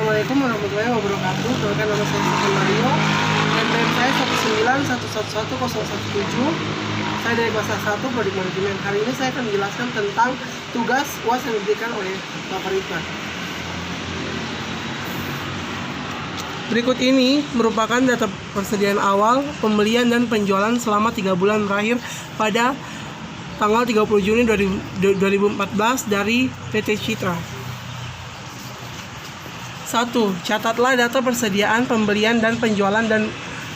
Assalamualaikum warahmatullahi wabarakatuh. Perkenalkan nama saya Stefan Mario. NPM saya 191111017. Saya dari kelas 1 Produk Manajemen. Hari ini saya akan menjelaskan tentang tugas UAS yang diberikan oleh Bapak Ridwan. Berikut ini merupakan data persediaan awal, pembelian dan penjualan selama 3 bulan terakhir pada tanggal 30 Juni 2014 dari PT Citra. 1. Catatlah data persediaan, pembelian, dan penjualan dan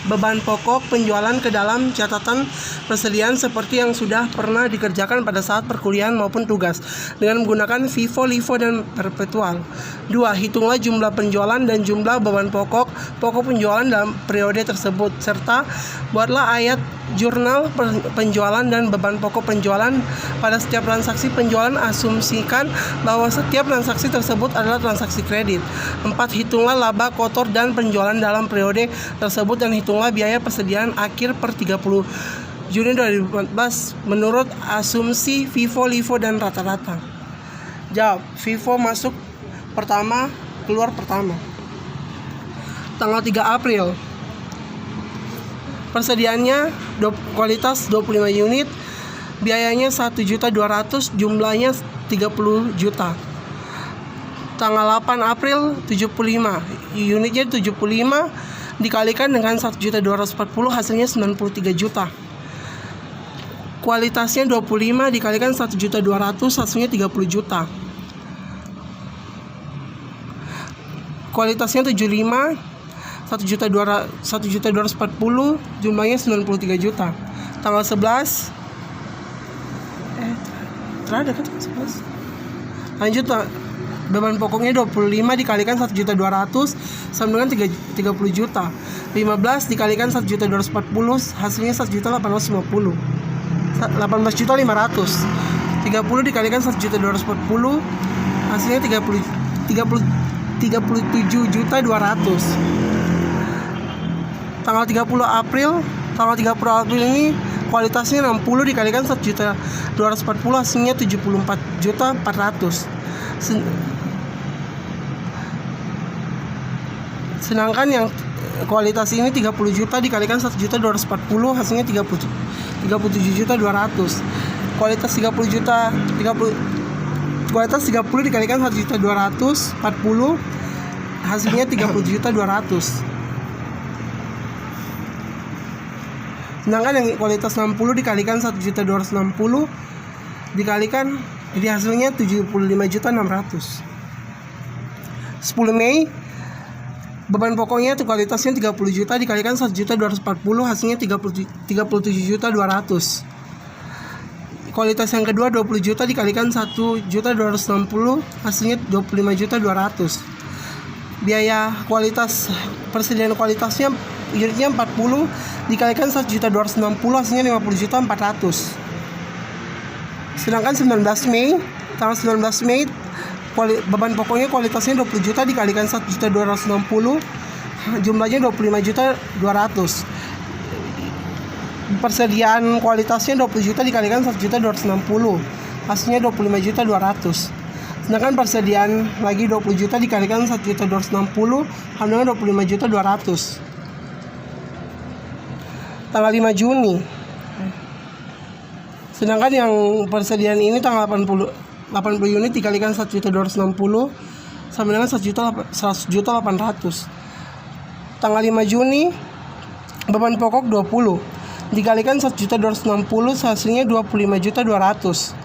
beban pokok penjualan ke dalam catatan persediaan seperti yang sudah pernah dikerjakan pada saat perkuliahan maupun tugas dengan menggunakan FIFO, LIFO, dan perpetual. 2. Hitunglah jumlah penjualan dan jumlah beban pokok penjualan dalam periode tersebut serta buatlah ayat jurnal penjualan dan beban pokok penjualan pada setiap transaksi penjualan. Asumsikan bahwa setiap transaksi tersebut adalah transaksi kredit. 4. Hitunglah laba kotor dan penjualan dalam periode tersebut dan hitunglah biaya persediaan akhir per 30 Juni 2014 menurut asumsi FIFO, LIFO, dan rata-rata. Jawab. FIFO masuk pertama, keluar pertama. Tanggal 3 April. Persediaannya kualitas 25 unit, biayanya 1.200.000, jumlahnya 30 juta. Tanggal 8 April 75, unitnya 75 dikalikan dengan 1.240, hasilnya 93 juta. Kualitasnya 25 dikalikan 1.200.000, hasilnya 30 juta. Kualitasnya 75, 1.240, jumlahnya 93 juta. Tanggal 11 terada kan 11. Lanjut, beban pokoknya 25 dikalikan 1.200.000 sama dengan 30 juta. 15 dikalikan 1.240, hasilnya 1.850. 18.500. 30 dikalikan 1.240, hasilnya 37.200. Tanggal 30 April ini kualitasnya 60 dikalikan 1.240, hasilnya 74.400. Sedangkan yang kualitas ini 30 juta dikalikan 1.240, hasilnya 37.200. Kualitas 30 dikalikan 1.240, hasilnya 30.200. Sedangkan yang kualitas 60 dikalikan 1.260 dikalikan, jadi hasilnya 75.600. 10 Mei, beban pokoknya itu kualitasnya 30 juta dikalikan 1.240, hasilnya 37.200. Kualitas yang kedua 20 juta dikalikan 1.260, hasilnya 25.200. Biaya kualitas persediaan kualitasnya unitnya 40 dikalikan 1.260, hasilnya 50.400. Sedangkan 19 Mei, tanggal 19 Mei, beban pokoknya kualitasnya 20 juta dikalikan 1.260, jumlahnya 25.200. Persediaan kualitasnya 20 juta dikalikan 1.260, hasilnya 25.200. Sedangkan persediaan lagi 20 juta dikalikan 1.260, hasilnya 25.200. Tanggal 5 Juni. Sedangkan yang persediaan ini tanggal 80 unit dikalikan 1.260 sama dengan 100.800. Tanggal 5 Juni, beban pokok 20 dikalikan 1.260, hasilnya 25.200.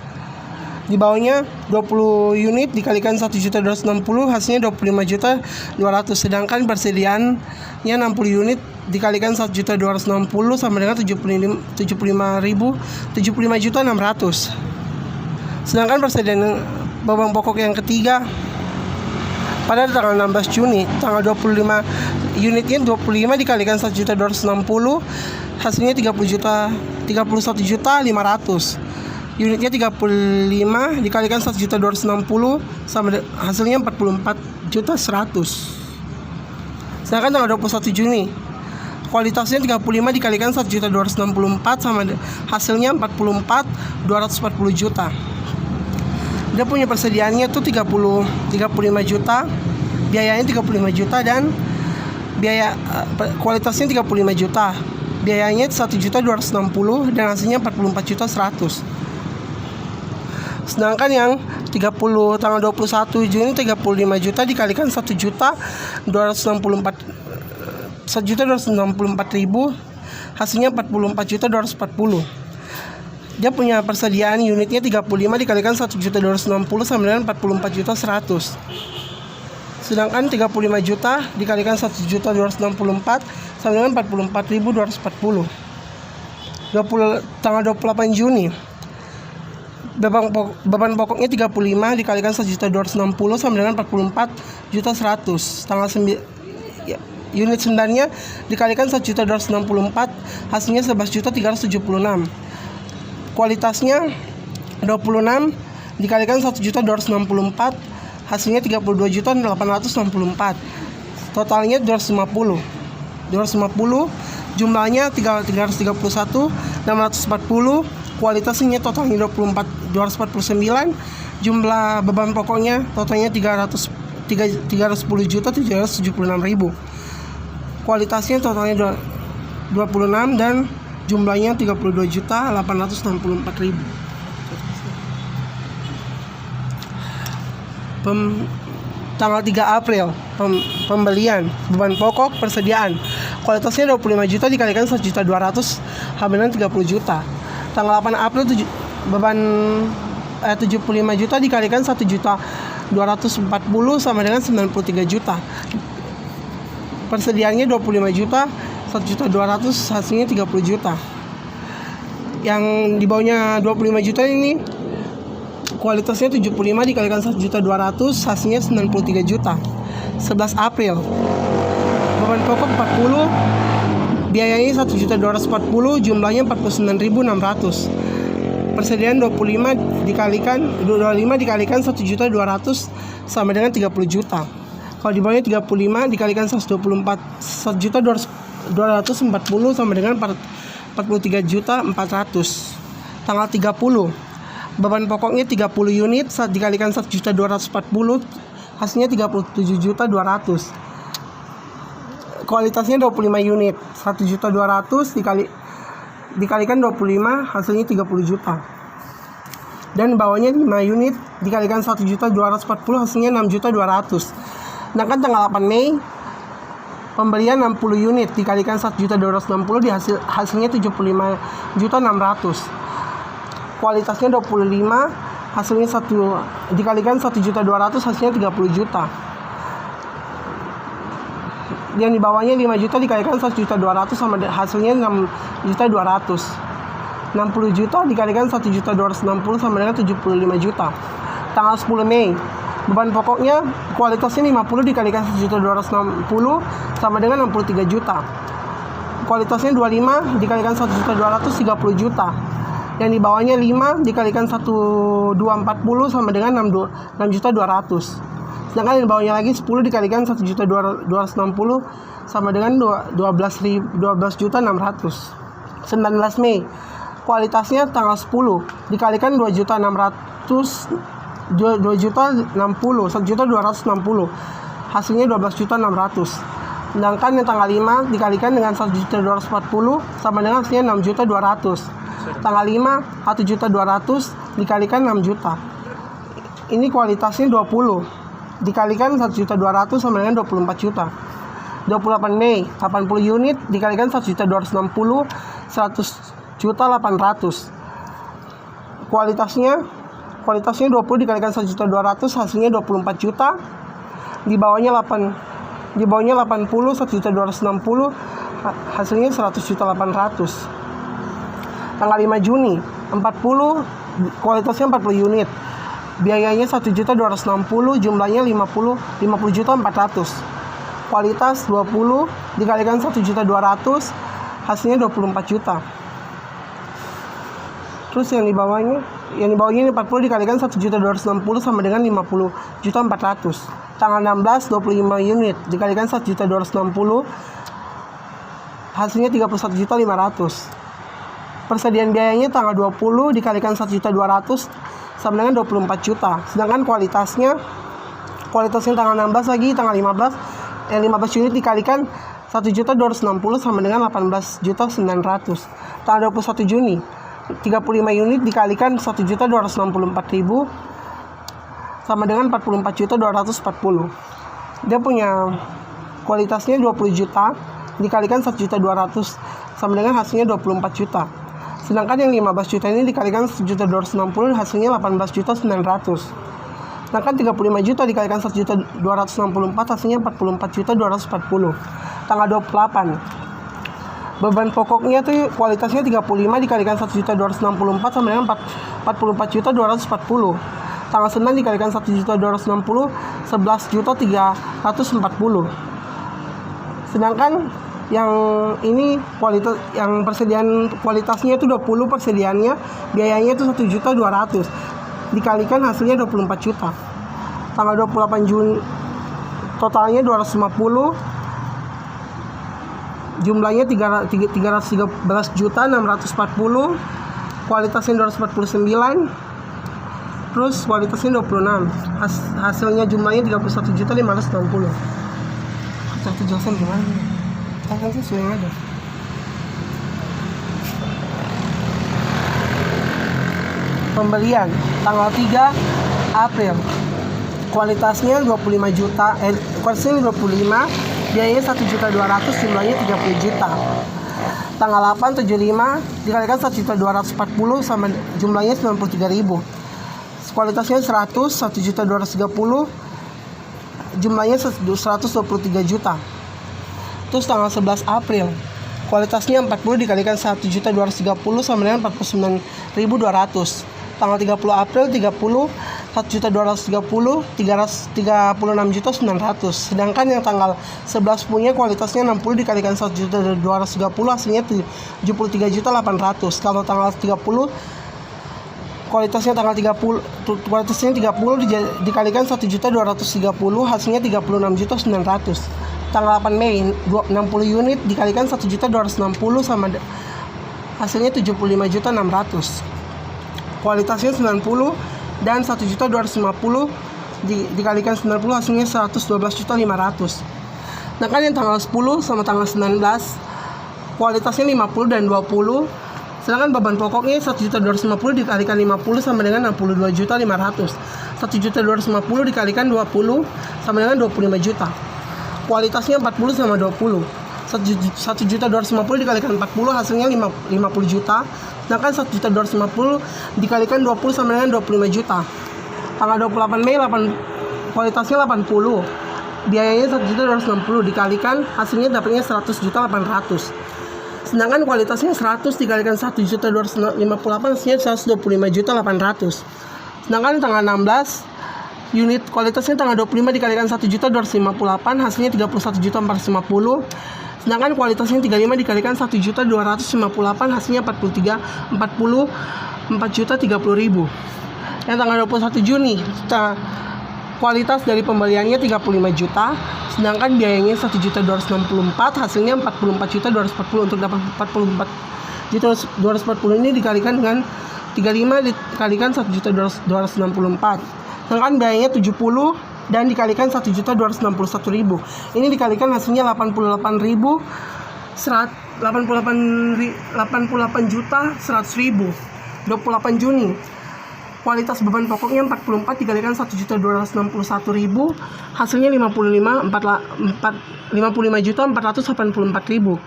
Di bawahnya 20 unit dikalikan 1.260, hasilnya 25.200. Sedangkan persediaannya 60 unit dikalikan 1.260 sama dengan 75.600. Sedangkan persediaan beban pokok yang ketiga pada tanggal 16 Juni, tanggal 25 unitnya 25 dikalikan 1.260, hasilnya 31.500. Unitnya 35 dikalikan 1.260 sama hasilnya 44.100. Sedangkan tanggal 21 Juni kualitasnya 35 dikalikan 1.264 sama hasilnya 240 juta. Dia punya persediaannya tuh 35 juta biayanya 35 juta dan biaya kualitasnya 35 juta. Biayanya 1.260.000 dan hasilnya 44.100.000. Sedangkan yang 30 tanggal 21 Juni 35 juta dikalikan 1.264.000 hasilnya 44.240.000. Dia punya persediaan unitnya 35 dikalikan 1.260.000 sama dengan 44.100.000. Sedangkan 35 juta dikalikan 1.264 sama dengan 44.240. Tanggal 28 Juni beban pokoknya 35 dikalikan 1.260 sama dengan 44.100.000. Tanggal 9 unit sebenarnya dikalikan 1.264 hasilnya 11.376. Kualitasnya 26 dikalikan 1.264 hasilnya 32.864. Totalnya 250. Jumlahnya 331.640. Kualitasnya totalnya 249. Jumlah beban pokoknya totalnya 310.776.000. Kualitasnya totalnya 26 dan jumlahnya 32.864.000. Tanggal 3 April pembelian beban pokok persediaan kualitasnya 25 juta dikalikan 1.200.000 sama dengan 30 juta. Tanggal 8 April beban 75 juta dikalikan 1.240.000 sama dengan 93 juta. Persediaannya 25 juta, 1.200.000 hasilnya 30 juta. Yang di bawahnya 25 juta ini kualitasnya 75 dikalikan 1.200.000 hasilnya 93 juta. 11 April beban pokok 40 biayanya 1.240.000 jumlahnya 49.600. Persediaan 25 dikalikan 1.200.000 sama dengan 30 juta. Kalau di bawahnya 35 dikalikan 1.240.000 sama dengan 43.400. Tanggal 30 beban pokoknya 30 unit dikalikan 1.240.000 hasilnya 37.200. Kualitasnya 25 unit 1.200.000 dikalikan 25 hasilnya 30 juta. Dan bawahnya 5 unit dikalikan 1.240 hasilnya 6.200. Sedangkan tanggal 8 Mei pembelian 60 unit dikalikan 1.260 hasilnya 75.600. Kualitasnya 25 hasilnya dikalikan 1.200 hasilnya 30 juta. Yang di bawahnya 5 juta dikalikan 1.200 sama hasilnya 6.200. 60 juta dikalikan 1.260 sama dengan 75 juta. Tanggal 10 Mei beban pokoknya kualitasnya 50 dikalikan 1.260 sama dengan 63 juta. Kualitasnya 25 dikalikan 1.200 30 juta. Yang di bawahnya 5 dikalikan 1.240 sama dengan 6.200. Sedangkan yang di bawahnya lagi 10 dikalikan 1.260 sama dengan 12.600. 19 Mei kualitasnya tanggal 10 dikalikan 2.600 2.060 1.260 hasilnya 12.600. Sedangkan yang tanggal 5 dikalikan dengan 1.240 sama dengan hasilnya 6.200. Tanggal 5 1.200 dikalikan 6 juta. Ini kualitasnya 20 dikalikan 1.200 sama dengan 24 juta. 28 Mei 80 unit dikalikan 1.260 100.800. Kualitasnya 20 dikalikan 1.200 hasilnya 24 juta. Di bawahnya 80 1.260 hasilnya 100.800. Tanggal 5 Juni 40 kualitasnya 40 unit. Biayanya 1.260 jumlahnya 50.400. Kualitas 20 dikalikan 1.200 hasilnya 24 juta. Terus yang di bawahnya ini 40 dikalikan 1.260 sama dengan 50.400. Tanggal 16 25 unit dikalikan 1.260 hasilnya 31.500. Persediaan biayanya tanggal 20 dikalikan 1.200 sama dengan 24 juta. Sedangkan kualitasnya kualitasnya tanggal 16 lagi, tanggal 15 unit dikalikan 1.260 sama dengan 18.900. Tanggal 21 Juni 35 unit dikalikan 1.264.000 sama dengan 44.240. Dia punya kualitasnya 20 juta dikalikan 1.200 sama dengan hasilnya 24 juta. Sedangkan yang 15 juta ini dikalikan 1.260 hasilnya 18.900. Sedangkan 35 juta dikalikan 1.264 hasilnya 44.240. Tanggal 28. Beban pokoknya tuh kualitasnya 35 dikalikan 1.264 sama dengan 44.240. Tanggal 9 dikalikan 1.260 11.340. Sedangkan yang ini kualitas, yang persediaan kualitasnya itu 20, persediaannya biayanya itu 1.200.000 dikalikan hasilnya 24 juta. Tanggal 28 Juni totalnya 250, jumlahnya 313.640, kualitasnya 249, terus kualitasnya 26, hasilnya jumlahnya 31.560. Kita jelasin gimana nih? Kan sih sudah ada. Pembelian tanggal 3 April. Kualitasnya 25 juta, kualitasnya 25, biayanya 1.200.000, jumlahnya 30 juta. Tanggal 8 75 dikalikan 1.240 sama jumlahnya 93.000. Kualitasnya 100, 1.230, jumlahnya 123 juta. Terus tanggal 11 April kualitasnya 40 dikalikan 1.230 sama dengan 49.200. Tanggal 30 April 30 1.230 36.900. Sedangkan yang tanggal 11 punya kualitasnya 60 dikalikan 1.230 hasilnya 73.800. Kalau tanggal 30 kualitasnya tanggal 30 dikalikan 1.230 hasilnya 36.900. Tanggal 8 Mei 60 unit dikalikan 1.260 sama hasilnya 75.600. Kualitasnya 90 dan 1.250 dikalikan 90 hasilnya 112.500. Nah kan yang tanggal 10 sama tanggal 19 kualitasnya 50 dan 20. Sedangkan beban pokoknya 1.250 dikalikan 50 sama dengan 62.500. 1.250 dikalikan 20 sama dengan 25 juta. Kualitasnya 40 sama 20. 1.250 dikalikan 40 hasilnya 50 juta. Sedangkan 1.250 dikalikan 20 sama dengan 25 juta. Tanggal 28 Mei kualitasnya 80. Biayanya 1.260 dikalikan hasilnya dapatnya 100.800. Sedangkan kualitasnya 100 dikalikan 1.258 hasilnya 125.800. Sedangkan tanggal 16 unit kualitasnya tanggal 25 dikalikan 1.258 hasilnya 31.450. Sedangkan kualitasnya 35 dikalikan 1.258 hasilnya 44.030.000. Yang tanggal 21 Juni kualitas dari pembeliannya 35 juta, sedangkan biayanya 1.264 hasilnya 44.240. Untuk dapat 44.240 ini dikalikan dengan 35 dikalikan 1.264. Sedangkan biayanya 70 dan dikalikan 1.261.000. Ini dikalikan hasilnya 88.100.000. 28 Juni kualitas beban pokoknya 44 dikalikan 1.261.000 hasilnya 55.484.000.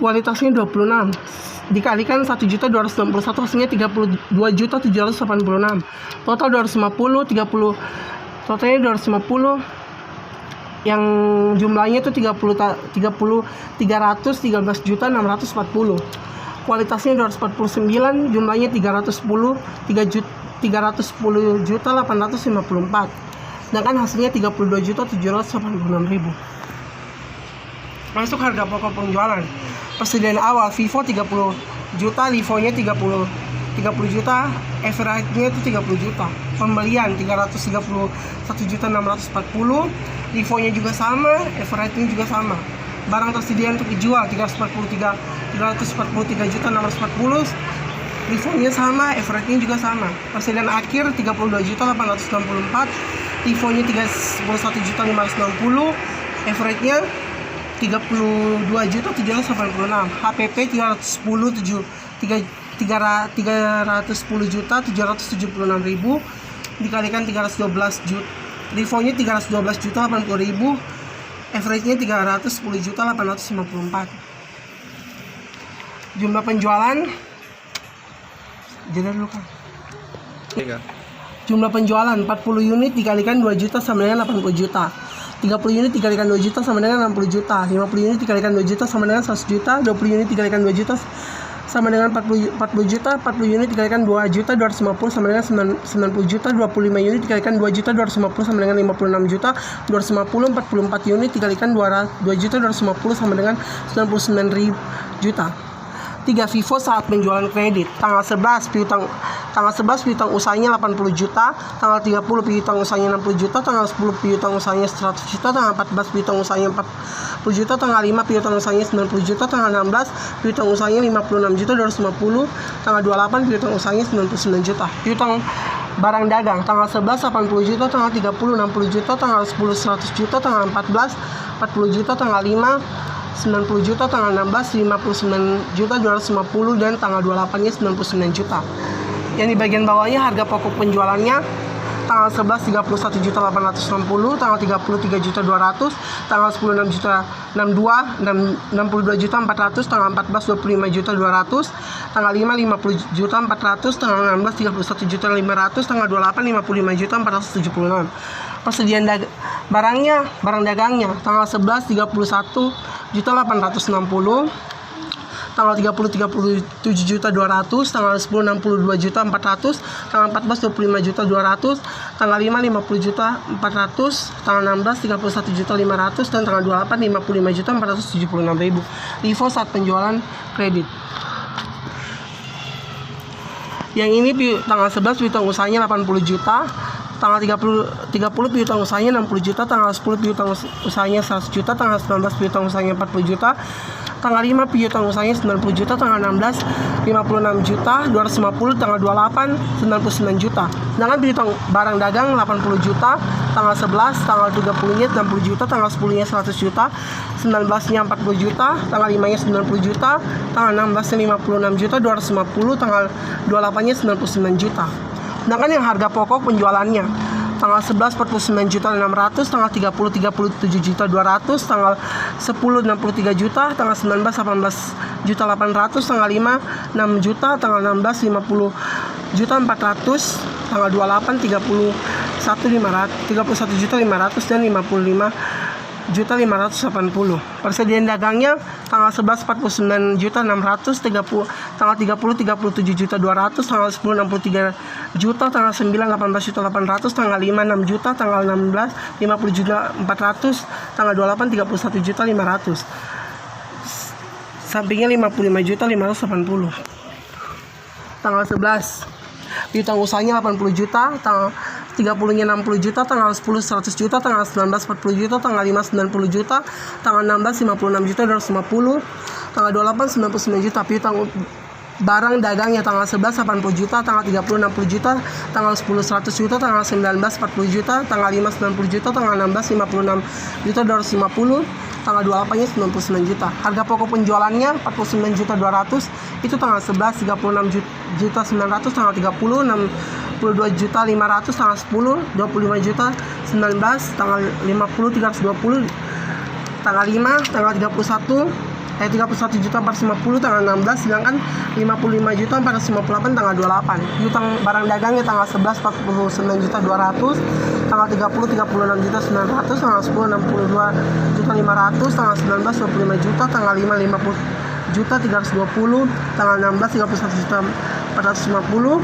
Kualitasnya 26 dikalikan 1.261 hasilnya 32.786. Total 250 totalnya 250 yang jumlahnya itu 313.640. Kualitasnya 249, jumlahnya 310.854. Sedangkan hasilnya 32.786.000. Masuk harga pokok penjualan. Persediaan awal Vivo 30 juta, Livonya 30 juta, average-nya itu 30 juta. Pembelian 331.640, Livonya juga sama, average-nya juga sama. Barang tersedia untuk dijual 343.640, Livonya sama, average-nya juga sama. Persediaan akhir 32.864, Livonya 31.560.000, average-nya 32.786.000, HPP 310.776.000 dikalikan 312 juta. Livonya 312.080.000, average-nya 310.854. Jumlah penjualan jadi dulu kan. Jumlah penjualan 40 unit dikalikan 2 juta sama dengan 80 juta. 30 unit dikalikan 2 juta sama dengan 60 juta. 50 unit dikalikan 2 juta sama dengan 100 juta. 20 unit dikalikan 2 juta sama dengan 40 juta. 40 unit dikalikan 2 juta 250 sama dengan 90 juta. 25 unit dikalikan 2 juta 250 sama dengan 56 juta. 250, 44 unit dikalikan 2 juta 250 sama dengan 99 juta. 3. Vivo saat penjualan kredit. Tanggal 11 piutang usahanya 80 juta, tanggal 30 piutang usahanya 60 juta, tanggal 10 piutang usahanya 100 juta, tanggal 14 piutang usahanya 40 juta, tanggal 5 piutang usahanya 90 juta, tanggal 16 piutang usahanya 56 juta 250, tanggal 28 piutang usahanya 99 juta. Piutang barang dagang tanggal 11 80 juta, tanggal 30 60 juta, tanggal 10 100 juta, tanggal 14 40 juta, tanggal 5 90 juta, tanggal 16 59 juta 250, dan tanggal 28 nya 99 juta. Yang di bagian bawahnya harga pokok penjualannya tanggal 11 31 juta 860, tanggal 30 3 juta 200, tanggal 10 6 juta 62, 62 juta 400, tanggal 14 25 juta 200, tanggal 5 50 juta 400, tanggal 16 31 juta 500, tanggal 28 55 juta 476. Persediaan barang dagangnya tanggal 11 31 juta 860, tanggal 30 37 juta 200, tanggal 10 62 juta 400, tanggal 14 25 juta 200, tanggal 5 50 juta 400, tanggal 16 31 juta 500, dan tanggal 28 55 juta 476.000. Vivo saat penjualan kredit. Yang ini tanggal 11 piutang usahanya 80 juta, tanggal 30 piutang usahanya 60 juta, tanggal 10 piutang usahanya 100 juta, tanggal 19 piutang usahanya 40 juta, tanggal 5 piutang usahanya 90 juta, tanggal 16 56 juta 250, tanggal 28 99 juta. Sedangkan piutang barang dagang 80 juta, tanggal 11 tanggal 30 nya 60 juta, tanggal 10 nya 100 juta, 19 nya 40 juta, tanggal 5 nya 90 juta, tanggal 16 nya 56 juta 250, tanggal 28 nya 99 juta. Sedangkan yang harga pokok penjualannya tanggal 11 49 juta 600, tanggal 30 37 juta 200, tanggal 10 63 juta, tanggal 19 18 juta 800, tanggal 5 6 juta, tanggal 16 50 juta 400, tanggal 28 31 juta 500, dan 55 juta 580. Persediaan dagangnya tanggal 11 49 juta 600, tanggal 30 37 juta 200, tanggal 10 63 juta, tanggal 9 18 juta 800, tanggal 5 6 juta, tanggal 16 50 juta 400, tanggal 28 31 juta 500. Sampingnya 55 juta 580. Tanggal 11 piutang usahanya 80 juta, tanggal 30-nya 60 juta, tanggal 10 100 juta, tanggal 19 40 juta, tanggal 5 90 juta, tanggal 16 56 juta 250, tanggal 28 99 juta. Piutang barang dagangnya tanggal 11 80 juta, tanggal 30 60 juta, tanggal 10 100 juta, tanggal 19 40 juta, tanggal 5 90 juta, tanggal 16 56 juta 250, tanggal 28 nya 99 juta. Harga pokok penjualannya 49 juta 200, itu tanggal 11 36 juta 900, tanggal 30 62 juta 500, tanggal 10 25 juta 19, tanggal 50 320, tanggal 5 tanggal 31 juta 450, tanggal 16, sedangkan 55 juta 458 tanggal 28. Piutang barang dagangnya tanggal 11 49 juta 200, tanggal 30 36 juta 900, tanggal 10 62 juta 500, tanggal 19 25 juta, tanggal 5 50 juta 320, tanggal 16 31 juta 450,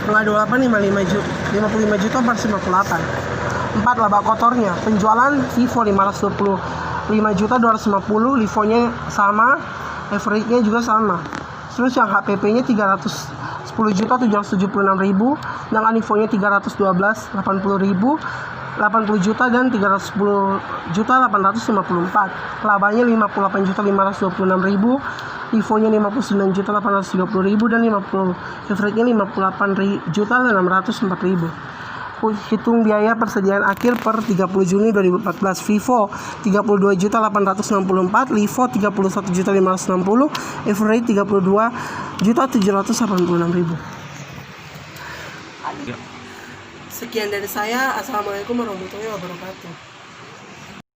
tanggal 28 55 juta 458. 4. Laba kotornya penjualan Vivo 525 juta 250, Livonya sama, average-nya juga sama. Terus yang HPP-nya 310 juta 776.000, dengan Livonya 312 80.000, 80 juta dan 310 juta 854. Labanya 58 juta 526.000, Livonya 59 juta 830.000, dan 50 average-nya 58 juta 604.000. hitung biaya persediaan akhir per 30 Juni 2014. Vivo 32.864, Livo 31.560, Eveready 32.786.000. Sekian dari saya. Assalamualaikum warahmatullahi wabarakatuh.